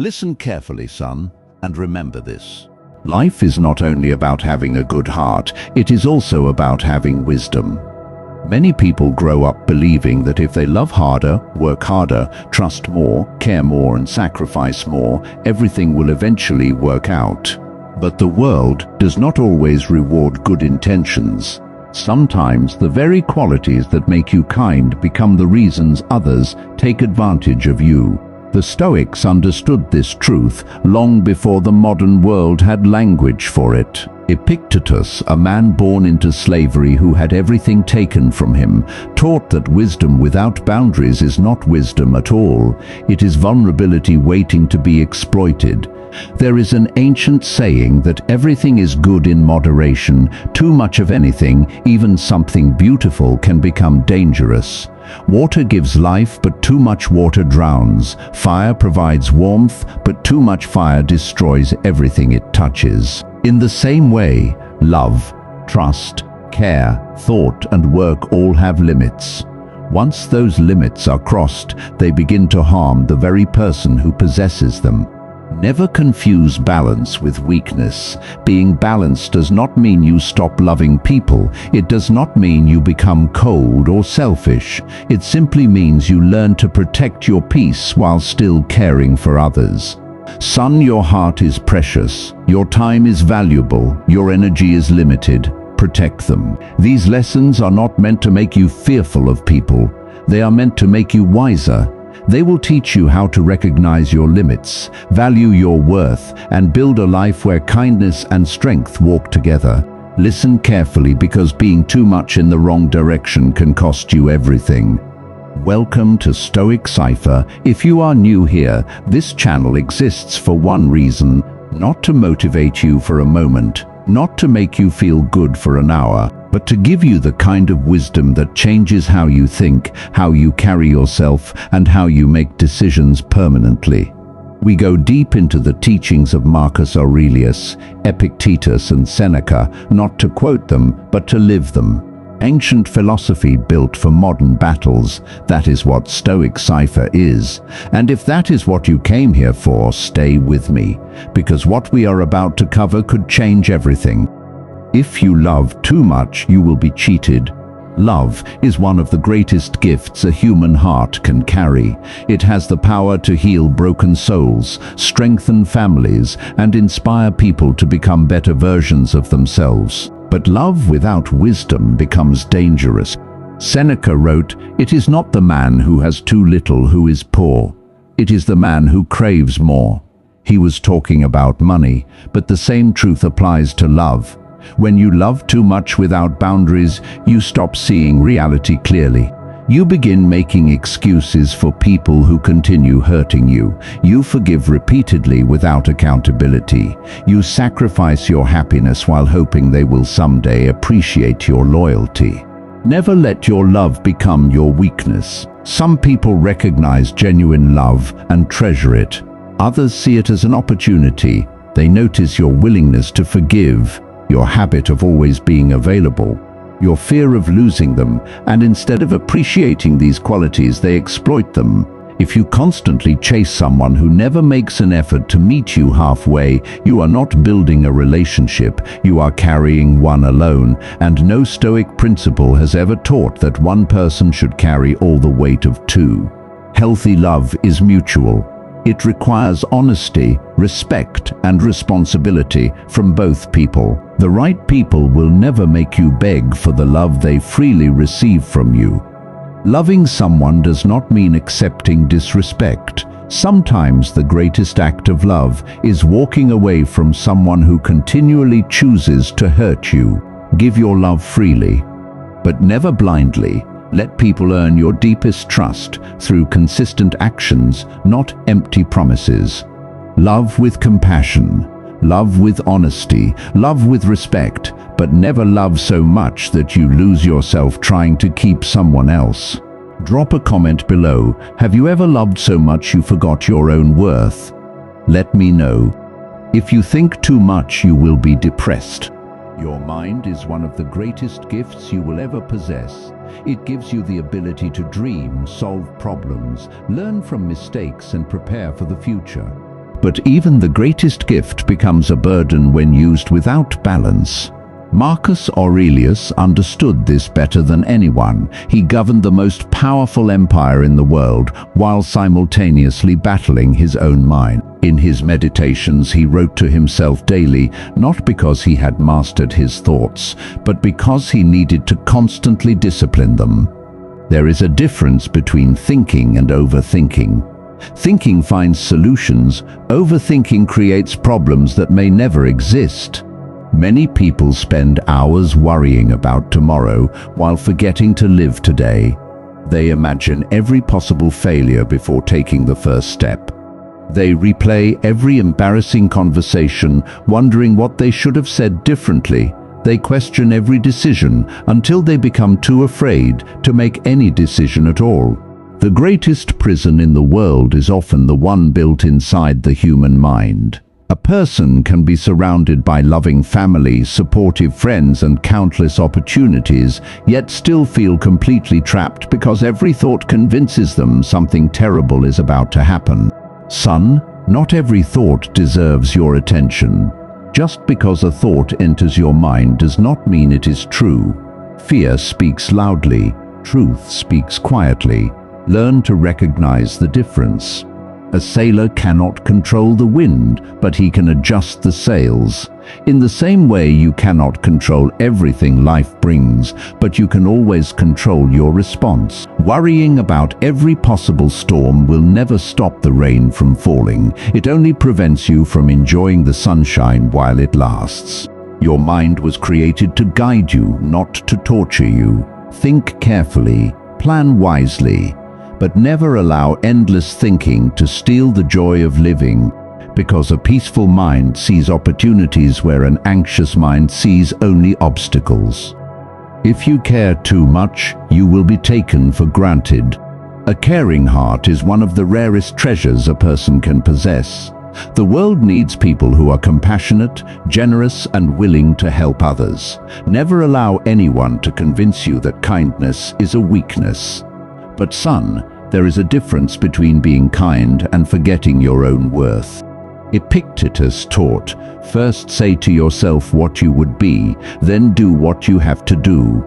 Listen carefully, son, and remember this. Life is not only about having a good heart, it is also about having wisdom. Many people grow up believing that if they love harder, work harder, trust more, care more, and sacrifice more, everything will eventually work out. But the world does not always reward good intentions. Sometimes the very qualities that make you kind become the reasons others take advantage of you. The Stoics understood this truth long before the modern world had language for it. Epictetus, a man born into slavery who had everything taken from him, taught that wisdom without boundaries is not wisdom at all. It is vulnerability waiting to be exploited. There is an ancient saying that everything is good in moderation. Too much of anything, even something beautiful, can become dangerous. Water gives life, but too much water drowns. Fire provides warmth, but too much fire destroys everything it touches. In the same way, love, trust, care, thought, and work all have limits. Once those limits are crossed, they begin to harm the very person who possesses them. Never confuse balance with weakness. Being balanced does not mean you stop loving people. It does not mean you become cold or selfish. It simply means you learn to protect your peace while still caring for others. Son, your heart is precious. Your time is valuable. Your energy is limited. Protect them. These lessons are not meant to make you fearful of people. They are meant to make you wiser. They will teach you how to recognize your limits, value your worth, and build a life where kindness and strength walk together. Listen carefully, because being too much in the wrong direction can cost you everything. Welcome to Stoic Cipher. If you are new here, this channel exists for one reason: not to motivate you for a moment, not to make you feel good for an hour, but to give you the kind of wisdom that changes how you think, how you carry yourself, and how you make decisions permanently. We go deep into the teachings of Marcus Aurelius, Epictetus, and Seneca, not to quote them, but to live them. Ancient philosophy built for modern battles. That is what Stoic Cipher is. And if that is what you came here for, stay with me, because what we are about to cover could change everything. If you love too much, you will be cheated. Love is one of the greatest gifts a human heart can carry. It has the power to heal broken souls, strengthen families, and inspire people to become better versions of themselves. But love without wisdom becomes dangerous. Seneca wrote, "It is not the man who has too little who is poor. It is the man who craves more." He was talking about money, but the same truth applies to love. When you love too much without boundaries, you stop seeing reality clearly. You begin making excuses for people who continue hurting you. You forgive repeatedly without accountability. You sacrifice your happiness while hoping they will someday appreciate your loyalty. Never let your love become your weakness. Some people recognize genuine love and treasure it. Others see it as an opportunity. They notice your willingness to forgive, your habit of always being available, your fear of losing them, and instead of appreciating these qualities, they exploit them. If you constantly chase someone who never makes an effort to meet you halfway, you are not building a relationship, you are carrying one alone, and no Stoic principle has ever taught that one person should carry all the weight of two. Healthy love is mutual. It requires honesty, respect, and responsibility from both people. The right people will never make you beg for the love they freely receive from you. Loving someone does not mean accepting disrespect. Sometimes the greatest act of love is walking away from someone who continually chooses to hurt you. Give your love freely, but never blindly. Let people earn your deepest trust through consistent actions, not empty promises. Love with compassion, love with honesty, love with respect, but never love so much that you lose yourself trying to keep someone else. Drop a comment below. Have you ever loved so much you forgot your own worth? Let me know. If you think too much, you will be depressed. Your mind is one of the greatest gifts you will ever possess. It gives you the ability to dream, solve problems, learn from mistakes, and prepare for the future. But even the greatest gift becomes a burden when used without balance. Marcus Aurelius understood this better than anyone. He governed the most powerful empire in the world while simultaneously battling his own mind. In his meditations, he wrote to himself daily, not because he had mastered his thoughts, but because he needed to constantly discipline them. There is a difference between thinking and overthinking. Thinking finds solutions. Overthinking creates problems that may never exist. Many people spend hours worrying about tomorrow while forgetting to live today. They imagine every possible failure before taking the first step. They replay every embarrassing conversation, wondering what they should have said differently. They question every decision until they become too afraid to make any decision at all. The greatest prison in the world is often the one built inside the human mind. A person can be surrounded by loving family, supportive friends, and countless opportunities, yet still feel completely trapped because every thought convinces them something terrible is about to happen. Son, not every thought deserves your attention. Just because a thought enters your mind does not mean it is true. Fear speaks loudly, truth speaks quietly. Learn to recognize the difference. A sailor cannot control the wind, but he can adjust the sails. In the same way, you cannot control everything life brings, but you can always control your response. Worrying about every possible storm will never stop the rain from falling. It only prevents you from enjoying the sunshine while it lasts. Your mind was created to guide you, not to torture you. Think carefully, plan wisely, but never allow endless thinking to steal the joy of living, because a peaceful mind sees opportunities where an anxious mind sees only obstacles. If you care too much, you will be taken for granted. A caring heart is one of the rarest treasures a person can possess. The world needs people who are compassionate, generous, and willing to help others. Never allow anyone to convince you that kindness is a weakness. But son, there is a difference between being kind and forgetting your own worth. Epictetus taught, first say to yourself what you would be, then do what you have to do.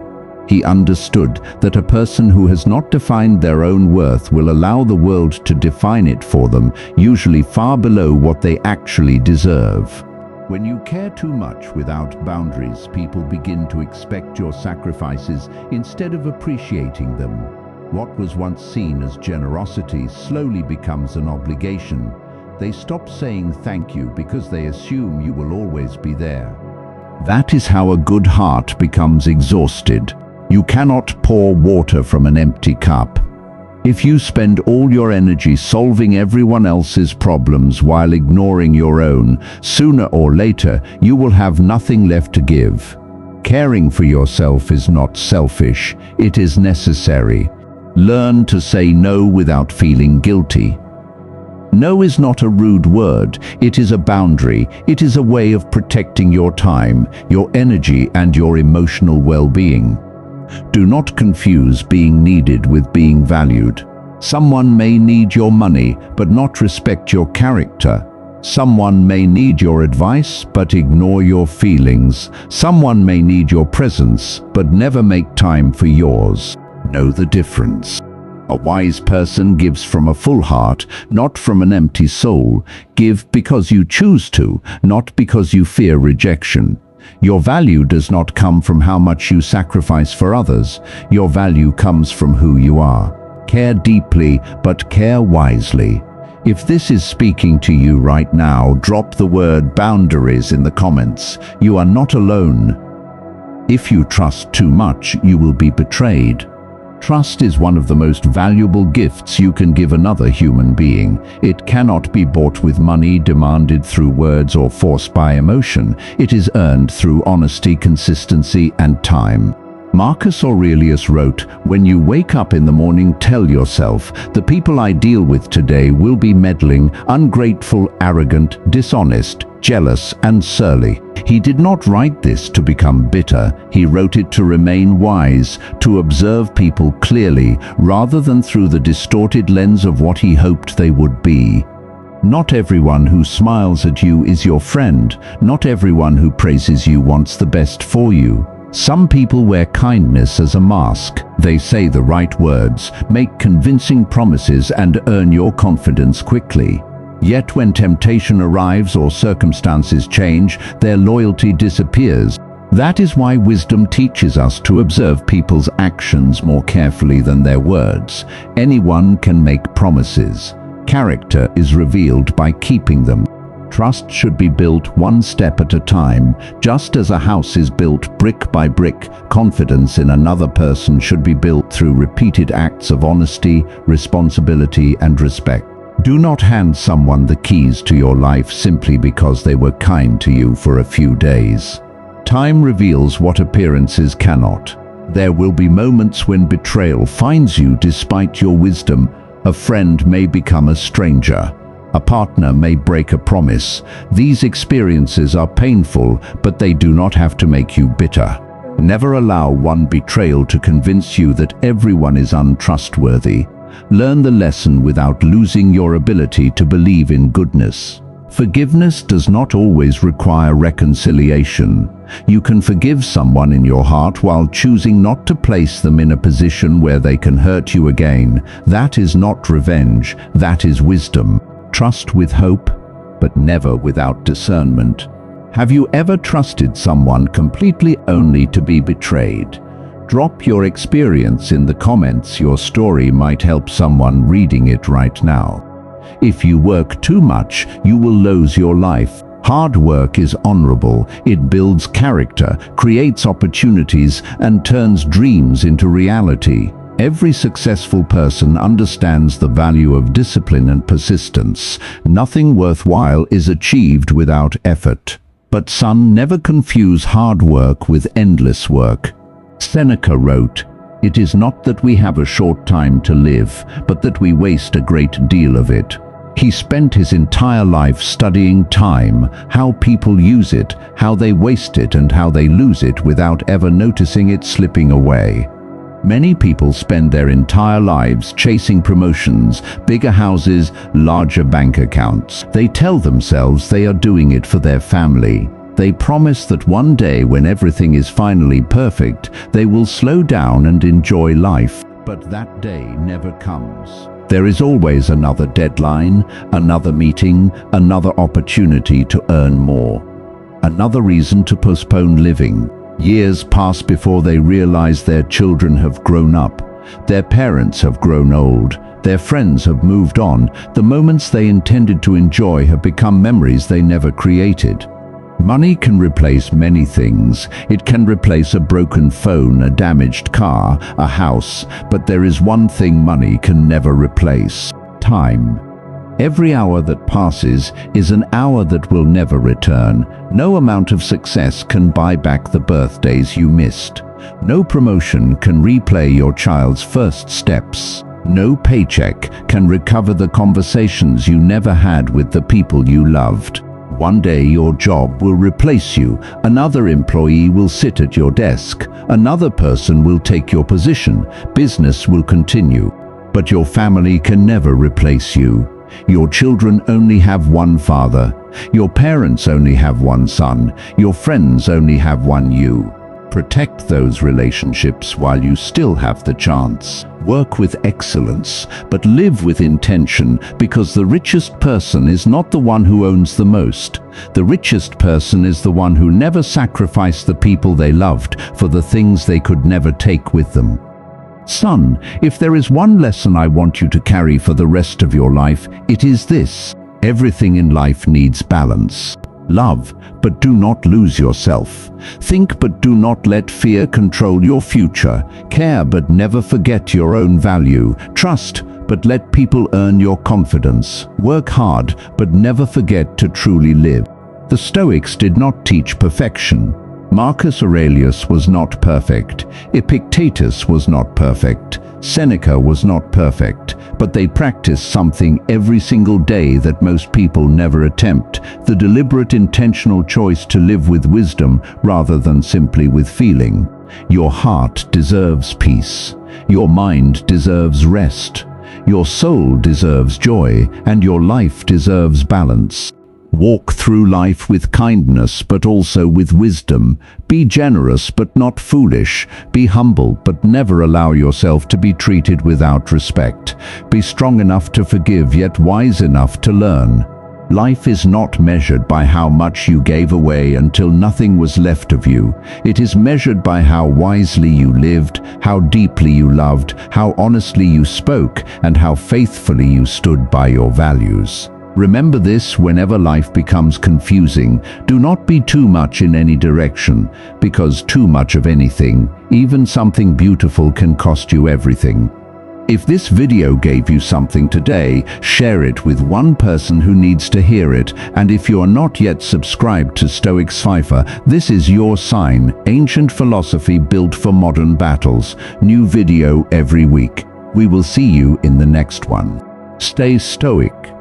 He understood that a person who has not defined their own worth will allow the world to define it for them, usually far below what they actually deserve. When you care too much without boundaries, people begin to expect your sacrifices instead of appreciating them. What was once seen as generosity slowly becomes an obligation. They stop saying thank you because they assume you will always be there. That is how a good heart becomes exhausted. You cannot pour water from an empty cup. If you spend all your energy solving everyone else's problems while ignoring your own, sooner or later you will have nothing left to give. Caring for yourself is not selfish, it is necessary. Learn to say no without feeling guilty. No is not a rude word, it is a boundary. It is a way of protecting your time, your energy, and your emotional well-being. Do not confuse being needed with being valued. Someone may need your money, but not respect your character. Someone may need your advice, but ignore your feelings. Someone may need your presence, but never make time for yours. Know the difference. A wise person gives from a full heart, not from an empty soul. Give because you choose to, not because you fear rejection. Your value does not come from how much you sacrifice for others. Your value comes from who you are. Care deeply, but care wisely. If this is speaking to you right now, drop the word boundaries in the comments. You are not alone. If you trust too much, you will be betrayed. Trust is one of the most valuable gifts you can give another human being. It cannot be bought with money, demanded through words, or forced by emotion. It is earned through honesty, consistency, and time. Marcus Aurelius wrote, "When you wake up in the morning, tell yourself, the people I deal with today will be meddling, ungrateful, arrogant, dishonest, jealous, and surly." He did not write this to become bitter. He wrote it to remain wise, to observe people clearly, rather than through the distorted lens of what he hoped they would be. Not everyone who smiles at you is your friend. Not everyone who praises you wants the best for you. Some people wear kindness as a mask. They say the right words, make convincing promises, and earn your confidence quickly. Yet when temptation arrives or circumstances change, their loyalty disappears. That is why wisdom teaches us to observe people's actions more carefully than their words. Anyone can make promises. Character is revealed by keeping them. Trust should be built one step at a time. Just as a house is built brick by brick, confidence in another person should be built through repeated acts of honesty, responsibility, and respect. Do not hand someone the keys to your life simply because they were kind to you for a few days. Time reveals what appearances cannot. There will be moments when betrayal finds you despite your wisdom. A friend may become a stranger. A partner may break a promise. These experiences are painful, but they do not have to make you bitter. Never allow one betrayal to convince you that everyone is untrustworthy. Learn the lesson without losing your ability to believe in goodness. Forgiveness does not always require reconciliation. You can forgive someone in your heart while choosing not to place them in a position where they can hurt you again. That is not revenge, that is wisdom. Trust with hope, but never without discernment. Have you ever trusted someone completely only to be betrayed? Drop your experience in the comments. Your story might help someone reading it right now. If you work too much, you will lose your life. Hard work is honorable. It builds character, creates opportunities, and turns dreams into reality. Every successful person understands the value of discipline and persistence. Nothing worthwhile is achieved without effort. But son, never confuse hard work with endless work. Seneca wrote, "It is not that we have a short time to live, but that we waste a great deal of it." He spent his entire life studying time, how people use it, how they waste it, and how they lose it without ever noticing it slipping away. Many people spend their entire lives chasing promotions, bigger houses, larger bank accounts. They tell themselves they are doing it for their family. They promise that one day when everything is finally perfect, they will slow down and enjoy life. But that day never comes. There is always another deadline, another meeting, another opportunity to earn more. Another reason to postpone living. Years pass before they realize their children have grown up. Their parents have grown old. Their friends have moved on. The moments they intended to enjoy have become memories they never created. Money can replace many things. It can replace a broken phone, a damaged car, a house, but there is one thing money can never replace: time. Every hour that passes is an hour that will never return. No amount of success can buy back the birthdays you missed. No promotion can replay your child's first steps. No paycheck can recover the conversations you never had with the people you loved. One day your job will replace you. Another employee will sit at your desk. Another person will take your position. Business will continue. But your family can never replace you. Your children only have one father. Your parents only have one son. Your friends only have one you. Protect those relationships while you still have the chance. Work with excellence, but live with intention, because the richest person is not the one who owns the most. The richest person is the one who never sacrificed the people they loved for the things they could never take with them. Son, if there is one lesson I want you to carry for the rest of your life, it is this: everything in life needs balance. Love, but do not lose yourself. Think, but do not let fear control your future. Care, but never forget your own value. Trust, but let people earn your confidence. Work hard, but never forget to truly live. The Stoics did not teach perfection. Marcus Aurelius was not perfect. Epictetus was not perfect. Seneca was not perfect, but they practiced something every single day that most people never attempt: the deliberate, intentional choice to live with wisdom rather than simply with feeling. Your heart deserves peace. Your mind deserves rest. Your soul deserves joy, and your life deserves balance. Walk through life with kindness but also with wisdom. Be generous but not foolish. Be humble but never allow yourself to be treated without respect. Be strong enough to forgive yet wise enough to learn. Life is not measured by how much you gave away until nothing was left of you. It is measured by how wisely you lived, how deeply you loved, how honestly you spoke, and how faithfully you stood by your values. Remember this whenever life becomes confusing. Do not be too much in any direction, because too much of anything, even something beautiful, can cost you everything. If this video gave you something today, share it with one person who needs to hear it. And if you are not yet subscribed to Stoic Cipher, this is your sign. Ancient philosophy built for modern battles. New video every week. We will see you in the next one. Stay stoic.